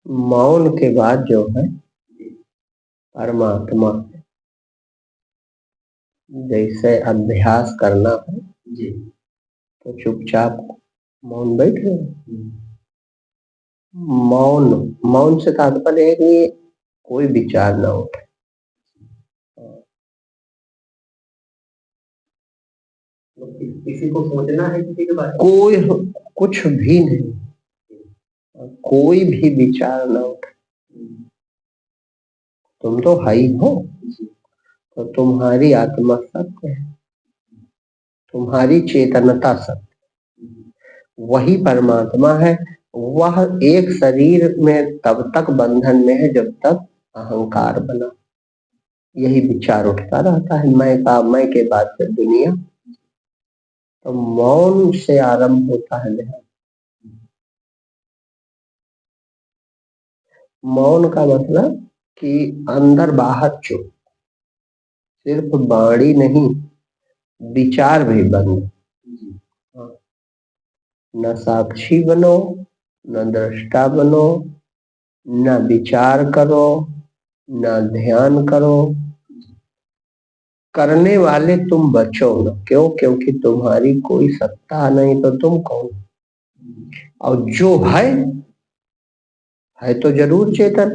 मौन के बाद जो है परमात्मा, जैसे अभ्यास करना है जी। तो चुपचाप मौन बैठ गए। मौन मौन से तात्पर्य है कि कोई विचार ना उठे। किसी को सोचना है किसी के बारे में? कोई कुछ भी नहीं, कोई भी विचार ना उठे। तुम तो है ही हो, तो तुम्हारी आत्मा सत्य है, तुम्हारी चेतनता सत्य, वही परमात्मा है। वह एक शरीर में तब तक बंधन में है जब तक अहंकार बना, यही विचार उठता रहता है, मैं के बाद फिर दुनिया। तो मौन से आरंभ होता है ध्यान। मौन का मतलब कि अंदर बाहर चुप, सिर्फ वाणी नहीं, विचार भी बंद। न साक्षी बनो, न दृष्टा बनो, न विचार करो, न ध्यान करो। करने वाले तुम बचो न, क्यों? क्योंकि तुम्हारी कोई सत्ता नहीं तो तुम कौन? और जो है तो जरूर चेतन,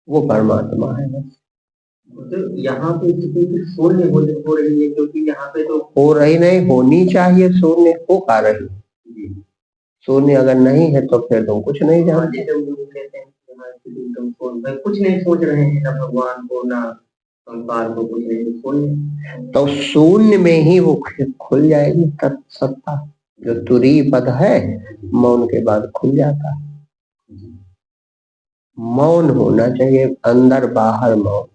वो परमात्मा है बस। तो यहाँ पे शून्य हो रही है, क्योंकि यहाँ पे तो हो रही नहीं, होनी चाहिए। शून्य हो पा रही, शून्य अगर नहीं है तो फिर तुम कुछ नहीं जानते। कुछ नहीं सोच रहे हैं, ना भगवान को ना संसार को, कुछ नहीं शून्य। तो शून्य में ही वो खुल जाएगी तत्सत्ता। जो तुरीय पद है मौन के बाद खुल जाता है। मौन होना चाहिए, अंदर बाहर मौन,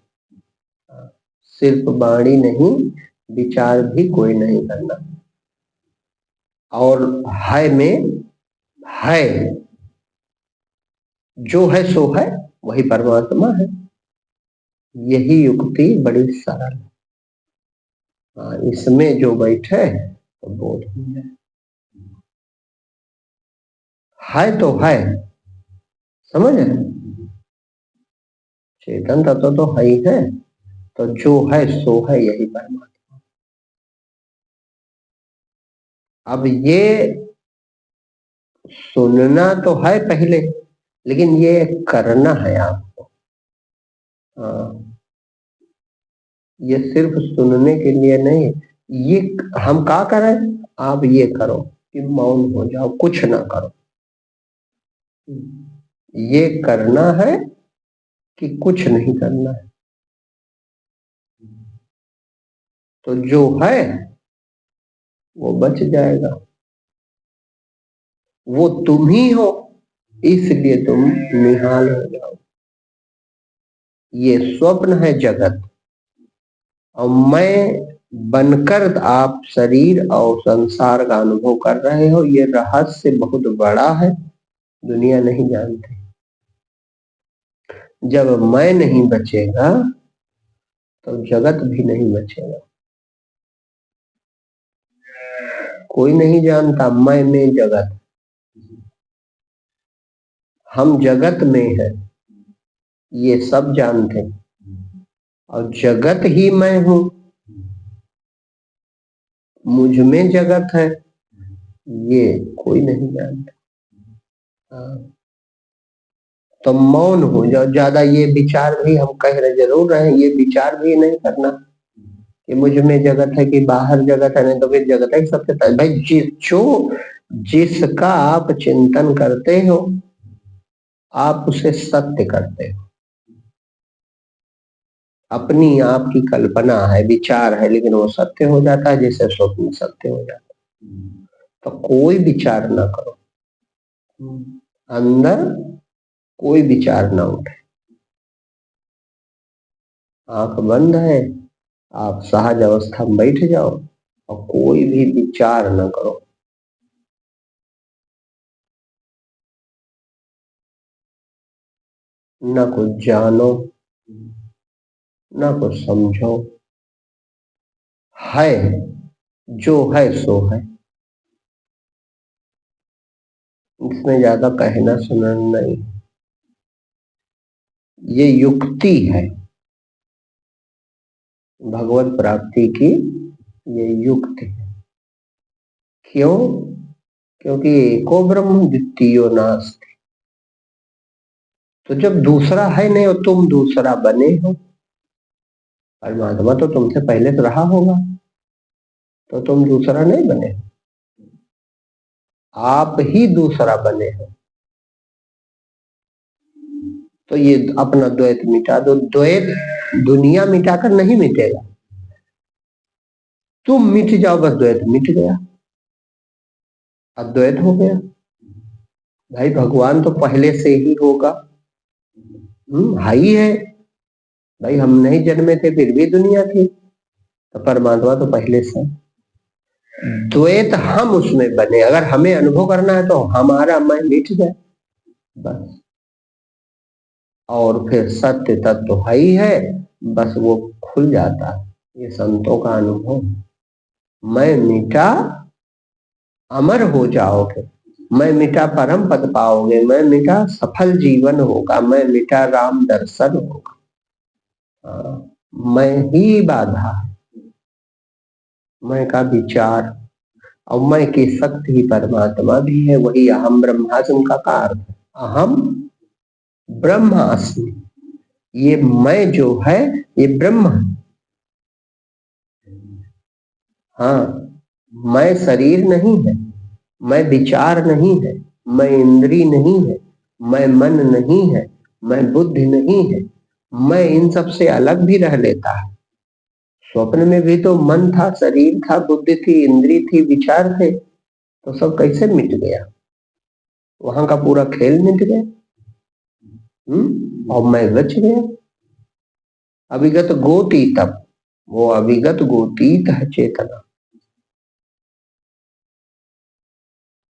सिर्फ वाणी नहीं, विचार भी कोई नहीं करना। और है में है, जो है सो है, वही परमात्मा है। यही युक्ति बड़ी सरल है। इसमें जो बैठे तो बोध हो जाए। है तो है, समझ रहे? चेतन तत्व तो है ही है, तो जो है सो है, यही परमात्मा। अब ये सुनना तो है पहले, लेकिन ये करना है आपको। हाँ, ये सिर्फ सुनने के लिए नहीं। ये हम क्या करें? आप ये करो कि मौन हो जाओ, कुछ ना करो। ये करना है कि कुछ नहीं करना है। तो जो है वो बच जाएगा, वो तुम ही हो, इसलिए तुम निहाल हो जाओ। ये स्वप्न है जगत, और मैं बनकर आप शरीर और संसार का अनुभव कर रहे हो। ये रहस्य बहुत बड़ा है, दुनिया नहीं जानती। जब मैं नहीं बचेगा तो जगत भी नहीं बचेगा। कोई नहीं जानता मैं में जगत, हम जगत में है, ये सब जानते हैं। और जगत ही मैं हूं, मुझ में जगत है, ये कोई नहीं जानता। हाँ, तो मौन हो जाओ। ज्यादा ये विचार भी, हम कह रहे जरूर रहे, ये विचार भी नहीं करना कि मुझ में जगत है कि बाहर जगत है। नहीं तो फिर जगत है सबसे भाई, जिसका आप चिंतन करते हो आप उसे सत्य करते हो। अपनी आपकी कल्पना है, विचार है, लेकिन वो सत्य हो जाता है, जैसे स्वप्न सत्य हो जाता है। तो कोई विचार ना करो, अंदर कोई विचार ना उठे। आंख बंद है, आप सहज अवस्था में बैठ जाओ और कोई भी विचार न करो। न कुछ जानो, न कुछ समझो। है, जो है सो है। इसमें ज्यादा कहना सुनना नहीं। ये युक्ति है भगवत प्राप्ति की, ये युक्ति है। क्यों? क्योंकि एको ब्रह्म द्वितीयो नास्ति। तो जब दूसरा है नहीं और तुम दूसरा बने हो, परमात्मा तो तुमसे पहले तो रहा होगा, तो तुम दूसरा नहीं बने हो, आप ही दूसरा बने हो। तो ये अपना द्वैत मिटा दो। द्वैत दुनिया मिटाकर नहीं मिटेगा, तुम मिट जाओ, बस द्वैत मिट गया, अद्वैत हो गया। भाई भगवान तो पहले से ही होगा, हाई है भाई, हम नहीं जन्मे थे फिर भी दुनिया थी, तो परमात्मा तो पहले से। द्वैत हम उसमें बने, अगर हमें अनुभव करना है तो हमारा मैं मिट जाए बस, और फिर सत्य तत्व तो है ही है, बस वो खुल जाता है। ये संतों का अनुभव, मैं मिटा अमर हो जाओगे, मैं मिटा परम पद पाओगे, मैं मिटा सफल जीवन होगा, मैं मिटा राम दर्शन होगा। मैं ही बाधा है, मैं का विचार और मैं की शक्ति ही परमात्मा भी है। वही अहम ब्रह्मास्मि का अर्थ है, अहम ब्रह्मास्मि। ये मैं जो है ये ब्रह्म है। हाँ, मैं शरीर नहीं है, मैं विचार नहीं है, मैं इंद्री नहीं है, मैं मन नहीं है, मैं बुद्धि नहीं है। मैं इन सब से अलग भी रह लेता है। स्वप्न में भी तो मन था, शरीर था, बुद्धि थी, इंद्री थी, विचार थे, तो सब कैसे मिट गया? वहां का पूरा खेल मिट गया। और मैं बच गया। अविगत गोतीतम, वो अविगत गोतीत है चेतना।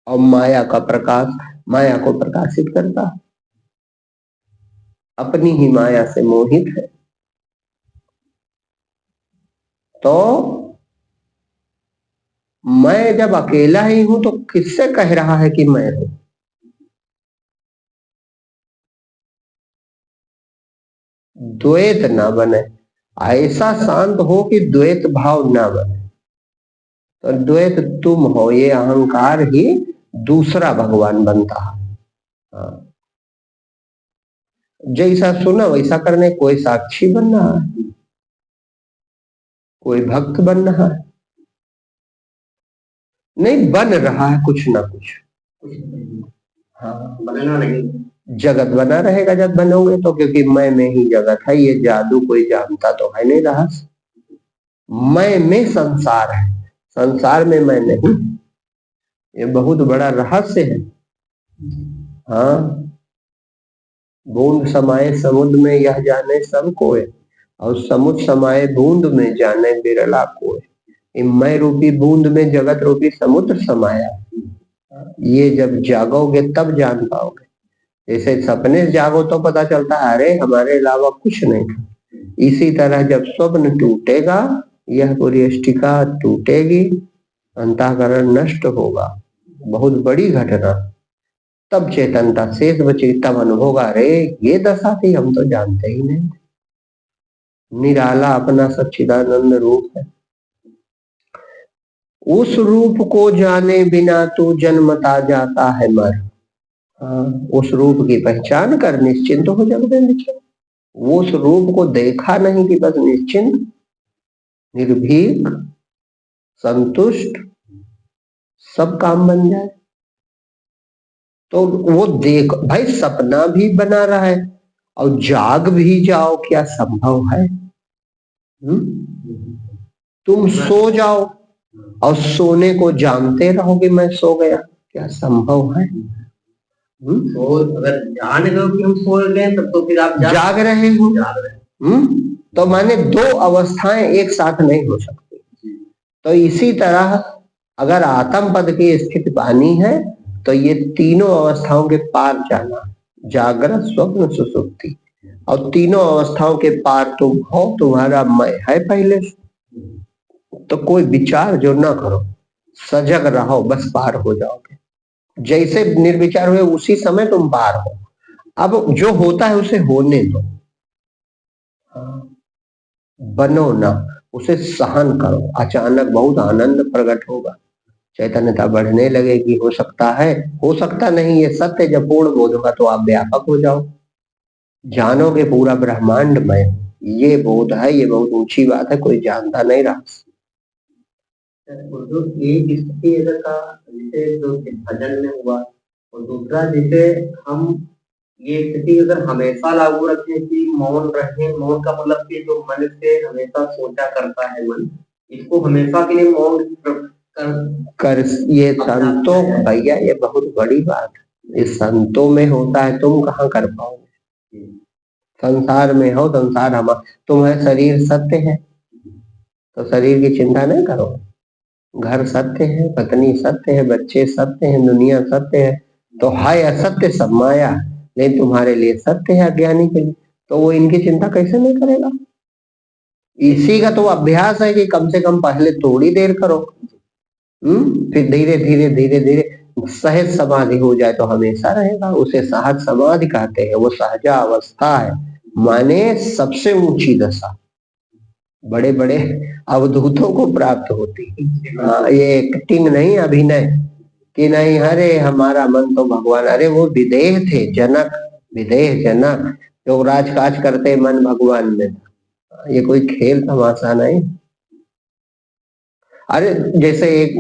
और माया का प्रकाश माया को प्रकाशित करता है, अपनी ही माया से मोहित है। तो मैं जब अकेला ही हूं तो किससे कह रहा है कि मैं हूं? द्वैत ना बने, ऐसा शांत हो कि द्वैत भाव ना बने। तो द्वैत तुम हो, ये अहंकार ही दूसरा भगवान बनता है। हाँ। जैसा सुना वैसा करने, कोई साक्षी बन रहा है, कोई भक्त बन रहा है, नहीं बन रहा है कुछ ना कुछ। हाँ, बनना नहीं, जगत बना रहेगा जब बनोगे तो, क्योंकि मैं में ही जगत है। ये जादू कोई जानता तो है नहीं रहस्य। मैं में संसार है, संसार में मैं नहीं। ये बहुत बड़ा रहस्य है। हाँ, बूंद समाये समुद्र में यह जाने सब कोय, और समुद्र समाये बूंद में जाने बिरला कोय। मैं रूपी बूंद में जगत रूपी समुद्र समाया। ये जब जागोगे तब जान पाओगे। जैसे सपने से जागो तो पता चलता है अरे हमारे अलावा कुछ नहीं था, इसी तरह जब स्वप्न टूटेगा, यह पूरी अष्टिका टूटेगी, अंतःकरण नष्ट होगा, बहुत बड़ी घटना, तब चेतनता शेष बची, तब अनुभव होगा अरे ये दशा थी, हम तो जानते ही नहीं। निराला अपना सच्चिदानंद रूप है। उस रूप को जाने बिना तू जन्मता जाता है मर। हाँ, उस रूप की पहचान कर निश्चिंत हो जग में विचर। उस रूप को देखा नहीं कि बस निश्चिंत, निर्भीक, संतुष्ट, सब काम बन जाए। तो वो देख भाई, सपना भी बना रहा है और जाग भी जाओ, क्या संभव है? तुम सो जाओ और सोने को जानते रहो कि मैं सो गया, क्या संभव है? तो अगर जान लो कि हम सो गए तब तो फिर आप जाग रहे हो। तो माने दो अवस्थाएं एक साथ नहीं हो सकती। तो इसी तरह अगर आत्म पद की स्थिति पानी है तो ये तीनों अवस्थाओं के पार जाना, जागृत स्वप्न सुसुप्ति, और तीनों अवस्थाओं के पार तुम हो, तुम्हारा मैं है पहले से। तो कोई विचार जो ना करो, सजग रहो, बस पार हो जाओगे। जैसे निर्विचार हुए उसी समय तुम पार हो। अब जो होता है उसे होने दो, हाँ, बनो ना, उसे सहन करो। अचानक बहुत आनंद प्रकट होगा, चैतन्यता बढ़ने लगेगी। हो सकता है, हो सकता नहीं, ये सत्य जब पूर्ण बोध होगा तो आप व्यापक हो जाओ, जानोगे पूरा ब्रह्मांड में। ये बोध है, ये बहुत ऊंची बात है, कोई जानता नहीं रहा। जो एक स्थिति अगर का जैसे जो भजन में हुआ, और दूसरा जैसे हम ये स्थिति अगर हमेशा लागू रखें कि मौन रहे, मौन का मतलब कि जो मन से हमेशा सोचा करता है मन, इसको हमेशा के लिए मौन कर ये संतों, भैया ये बहुत बड़ी बात है, इस संतों में होता है, तुम कहाँ कर पाओगे। संसार में हो, संसार हम, तुम्हारा शरीर सत्य है तो शरीर की चिंता नहीं करो। घर सत्य है, पत्नी सत्य है, बच्चे सत्य हैं, दुनिया सत्य है, तो हाय असत्य सब माया, लेकिन तुम्हारे लिए सत्य है अज्ञानी के लिए, तो वो इनकी चिंता कैसे नहीं करेगा। इसी का तो अभ्यास है कि कम से कम पहले थोड़ी देर करो, फिर धीरे धीरे धीरे धीरे सहज समाधि हो जाए तो हमेशा रहेगा। उसे सहज समाधि कहते हैं, वो सहजा अवस्था है, माने सबसे ऊंची दशा, बड़े बड़े अवधूतों को प्राप्त होती है। हाँ, ये एक्टिंग नहीं, अभिनय कि नहीं अरे हमारा मन तो भगवान, अरे वो विदेह थे, जनक, विदेह जनक जो राजकाज करते मन भगवान में था। ये कोई खेल तमाशा नहीं। अरे जैसे एक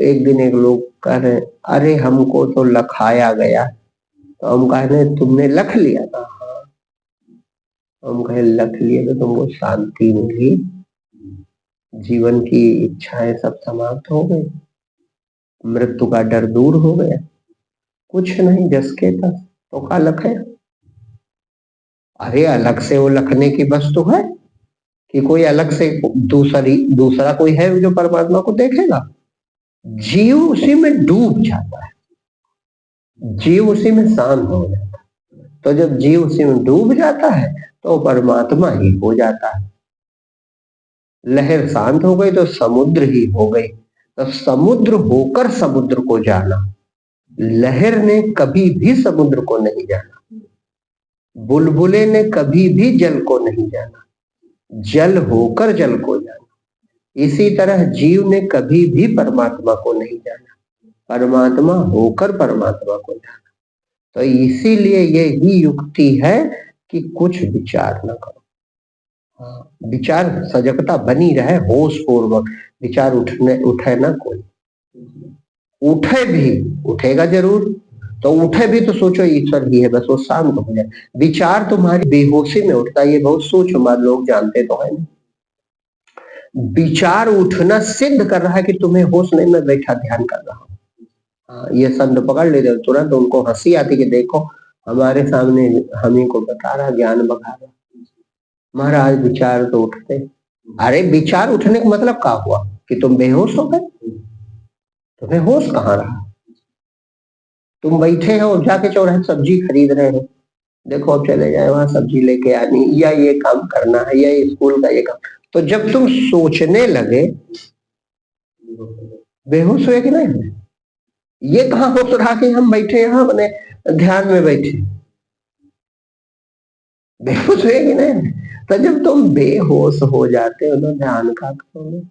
एक दिन एक लोग कह रहे, अरे हमको तो लखाया गया, तो हम कह रहे तुमने लख लिया था। हाँ, हम कहे लख लिए तो तुमको शांति मिली, जीवन की इच्छाएं सब समाप्त हो गई, मृत्यु का डर दूर हो गया, कुछ नहीं, जस के तस, तो का लख है। अरे अलग से वो लखने की वस्तु है कि कोई अलग से दूसरा कोई है जो परमात्मा को देखेगा। जीव उसी में डूब जाता है, जीव उसी में शांत हो जाता है, तो जब जीव उसी में डूब जाता है तो परमात्मा ही हो जाता है। लहर शांत हो गई तो समुद्र ही हो गई, तो समुद्र होकर समुद्र को जाना। लहर ने कभी भी समुद्र को नहीं जाना, बुलबुले ने कभी भी जल को नहीं जाना, जल होकर जल को जाना। इसी तरह जीव ने कभी भी परमात्मा को नहीं जाना, परमात्मा होकर परमात्मा को जाना। तो इसीलिए यही युक्ति है कि कुछ विचार न करो। हाँ, विचार सजगता बनी रहे, होश पूर्वक विचार उठे ना कोई, उठे भी, उठेगा जरूर, तो उठे भी तो सोचो ईश्वर ही है, बस वो शांत हो जाए। विचार तुम्हारी बेहोशी में उठता है, ये बहुत सूक्ष्म बात लोग जानते तो है नहीं। विचार उठना सिद्ध कर रहा है कि तुम्हें होश नहीं, मैं बैठा ध्यान कर रहा हूँ। हाँ, ये संत पकड़ लेते तुरंत, उनको हंसी आती कि देखो हमारे सामने हम ही को बता रहा, ज्ञान बता रहा। महाराज विचार तो उठते, अरे विचार उठने का मतलब क्या हुआ कि तुम बेहोश हो गए, तुम्हें होश कहाँ रहा। तुम बैठे हो, जाके चौराहे सब्जी खरीद रहे हो, देखो अब चले जाए वहां सब्जी लेके आनी, या ये काम करना है, या स्कूल का ये काम, तो जब तुम सोचने लगे बेहोश हुए कि नहीं। ये कहाँ होश रहा कि हम बैठे यहाँ अपने ध्यान में बैठे, बेहोश हुए कि नहीं। तो जब तुम बेहोश हो जाते हो तो ध्यान का करोगे।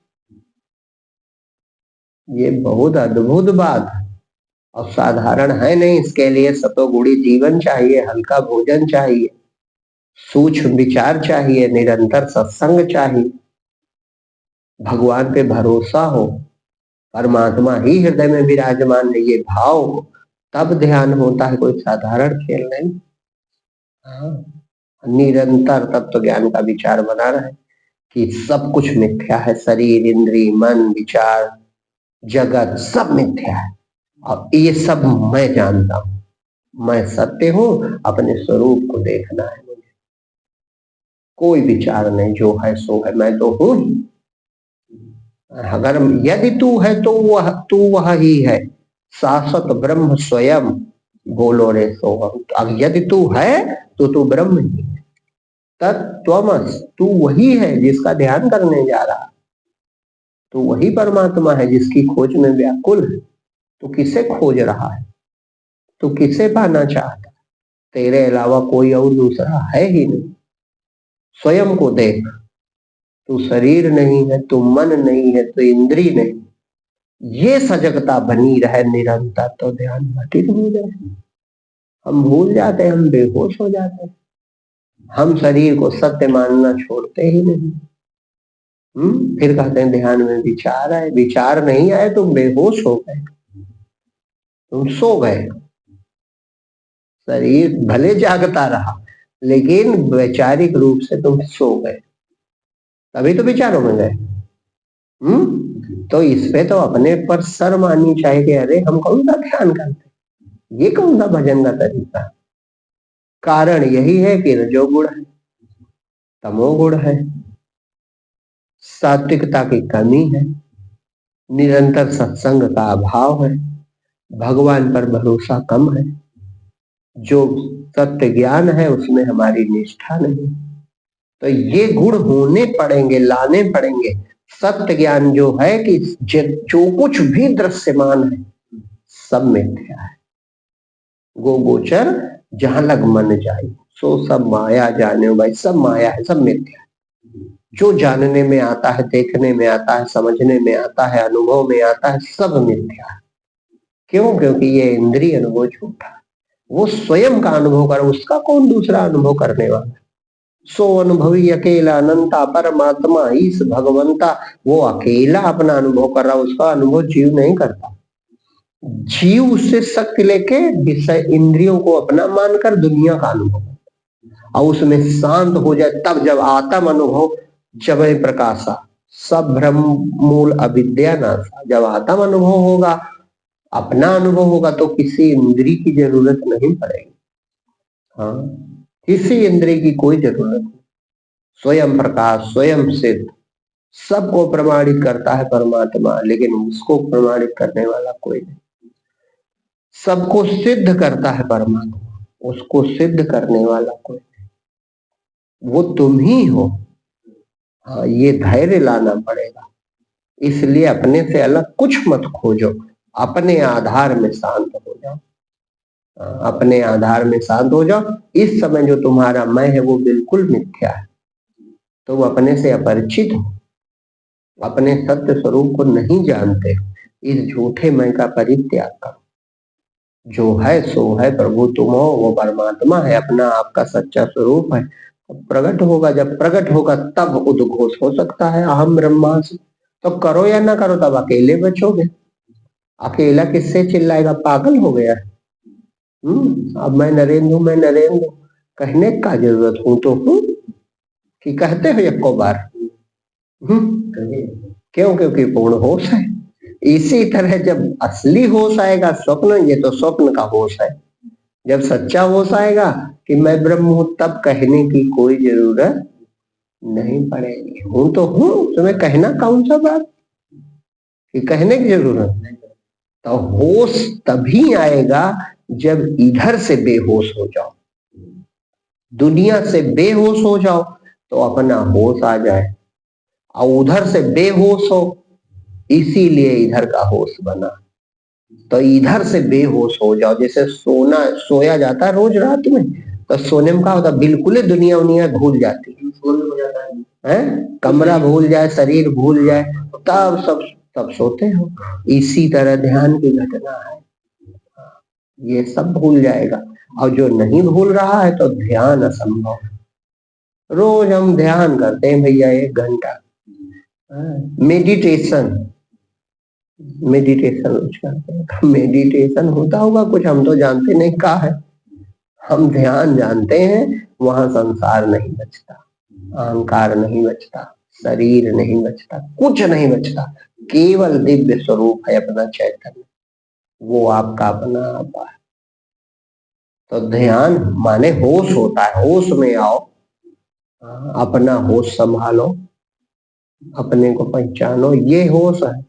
ये बहुत अद्भुत बात है और साधारण है नहीं। इसके लिए सतोगुणी जीवन चाहिए, हल्का भोजन चाहिए, सूक्ष्म विचार चाहिए, निरंतर सत्संग चाहिए, भगवान पे भरोसा हो, परमात्मा ही हृदय में विराजमान है, ये भाव हो, तब ध्यान होता है, कोई साधारण खेल नहीं। हाँ, निरंतर तत्व ज्ञान का विचार बना रहे कि सब कुछ मिथ्या है, शरीर, इंद्री, मन, विचार, जगत सब मिथ्या है, और ये सब मैं जानता हूं, मैं सत्य हूं, अपने स्वरूप को देखना है मुझे, कोई विचार नहीं, जो है सो है, मैं तो हूं ही। अगर यदि तू है तो वह ही है, शाश्वत ब्रह्म स्वयं, बोलो रे सोहम। अब यदि तू है तो तू ब्रह्म ही है, तत्त्वमस, तू वही है जिसका ध्यान करने जा रहा, तू वही परमात्मा है जिसकी खोज में व्याकुल है। तू किसे खोज रहा है, तू किसे पाना चाहता, तेरे अलावा कोई और दूसरा है ही नहीं। स्वयं को देख, तू शरीर नहीं है, तू मन नहीं है, तू इंद्री नहीं, ये सजगता बनी रहे निरंतर, तो ध्यान घटित हो जाए। हम भूल जाते हैं, हम बेहोश हो जाते हैं, हम शरीर को सत्य मानना छोड़ते ही नहीं। फिर कहते हैं ध्यान में विचार आए, विचार नहीं आए, तुम बेहोश हो गए, तुम सो गए। शरीर भले जागता रहा, लेकिन वैचारिक रूप से तुम सो गए, तभी तो विचारों में गए। तो इस पे तो अपने पर शर्म आनी चाहिए कि अरे हम कौन सा ध्यान करते, ये कौन सा भजन का तरीका। कारण यही है कि रजोगुण है, तमोगुण है, सात्विकता की कमी है, निरंतर सत्संग का अभाव है, भगवान पर भरोसा कम है, जो सत्य ज्ञान है उसमें हमारी निष्ठा नहीं। तो ये गुण होने पड़ेंगे, लाने पड़ेंगे। सत्य ज्ञान जो है कि जो कुछ भी दृश्यमान है सब मिथ्या है, गो गोचर जहां लग मन जाए, सो सब माया जाने भाई, सब माया है, सब मिथ्या है। जो जानने में आता है, देखने में आता है, समझने में आता है, अनुभव में आता है, सब मिथ्या है। क्यों? क्योंकि ये इंद्रिय अनुभव झूठा है। वो स्वयं का अनुभव कर, उसका कौन दूसरा अनुभव करने वाला। सो अनुभवी अकेला अनंता परमात्मा ईश भगवंता, वो अकेला अपना अनुभव कर रहा, उसका अनुभव जीव नहीं करता। जीव उससे शक्ति लेके विषय इंद्रियों को अपना मानकर दुनिया का अनुभव और उसमें शांत हो जाए, तब जब आत्म अनुभव जब प्रकाशा सब ब्रह्म मूल अविद्या नाशा, जब आत्म अनुभव होगा, अपना अनुभव होगा, तो किसी इंद्री की जरूरत नहीं पड़ेगी। हाँ, किसी इंद्री की कोई जरूरत नहीं। स्वयं प्रकाश, स्वयं सिद्ध, सबको प्रमाणित करता है परमात्मा, लेकिन उसको प्रमाणित करने वाला कोई नहीं। सबको सिद्ध करता है परमात्मा, उसको सिद्ध करने वाला कोई नहीं। वो तुम ही हो। हाँ, ये धैर्य लाना पड़ेगा। इसलिए अपने से अलग कुछ मत खोजो, अपने आधार में शांत हो जाओ। अपने आधार में शांत हो जाओ। इस समय जो तुम्हारा मैं है वो बिल्कुल मिथ्या है, तुम अपने से अपरिचित हो, अपने सत्य स्वरूप को नहीं जानते। इस झूठे मैं का परित्याग करो। जो है सो है, प्रभु तुम हो, वो परमात्मा है, अपना आपका सच्चा स्वरूप है। प्रकट होगा, जब प्रकट होगा तब उद्घोष हो सकता है अहम ब्रह्मास्मि। तो करो या ना करो, तब अकेले बचोगे। अकेला किससे चिल्लाएगा, पागल हो गया। अब मैं नरेंद्र हूं, मैं नरेंद्र हूं, कहने का जरूरत हूं तो हूं, कि कहते हो एक को बार। क्यों? क्योंकि पूर्ण होश है। इसी तरह जब असली होश आएगा, स्वप्न, ये तो स्वप्न का होश है, जब सच्चा होश आएगा कि मैं ब्रह्म हूं, तब कहने की कोई जरूरत नहीं पड़ेगी। हूं तो हूं, तुम्हें कहना कौन सा बात कि कहने की जरूरत नहीं। तो होश तभी आएगा जब इधर से बेहोश हो जाओ, दुनिया से बेहोश हो जाओ, तो अपना होश आ जाए। और उधर से बेहोश हो, इसीलिए इधर का होश बना। तो इधर से बेहोश हो जाओ, जैसे सोया जाता है रोज रात में, तो सोने में क्या होता है, बिल्कुल दुनिया उनिया भूल जाती है, कमरा भूल जाए, शरीर भूल जाए, तब सब सोते हो। इसी तरह ध्यान की घटना है, ये सब भूल जाएगा। और जो नहीं भूल रहा है तो ध्यान असंभव। रोज हम ध्यान करते हैं भैया 1 घंटा, मेडिटेशन रोज करते हैं। मेडिटेशन होता होगा कुछ, हम तो जानते नहीं क्या है। हम ध्यान जानते हैं, वहां संसार नहीं बचता, अहंकार नहीं बचता, शरीर नहीं बचता, कुछ नहीं बचता, केवल दिव्य स्वरूप है अपना चैतन्य, वो आपका अपना आपा है। तो ध्यान माने होश होता है, होश में आओ, अपना होश संभालो, अपने को पहचानो, ये होश है।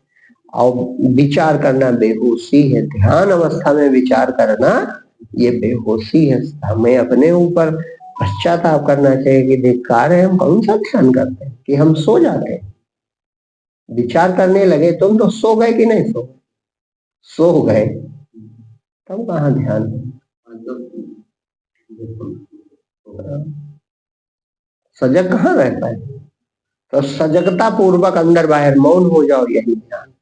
और विचार करना बेहोशी है, ध्यान अवस्था में विचार करना ये बेहोशी है। हमें अपने ऊपर पश्चाताप करना चाहिए कि धिक्कार है, हम कौन सा ध्यान करते हैं कि हम सो जाते हैं। विचार करने लगे, तुम तो सो गए कि नहीं सो गए, तब कहाँ ध्यान। सजग कहाँ रह पाए। तो सजगता पूर्वक अंदर बाहर मौन हो जाओ, यही ध्यान।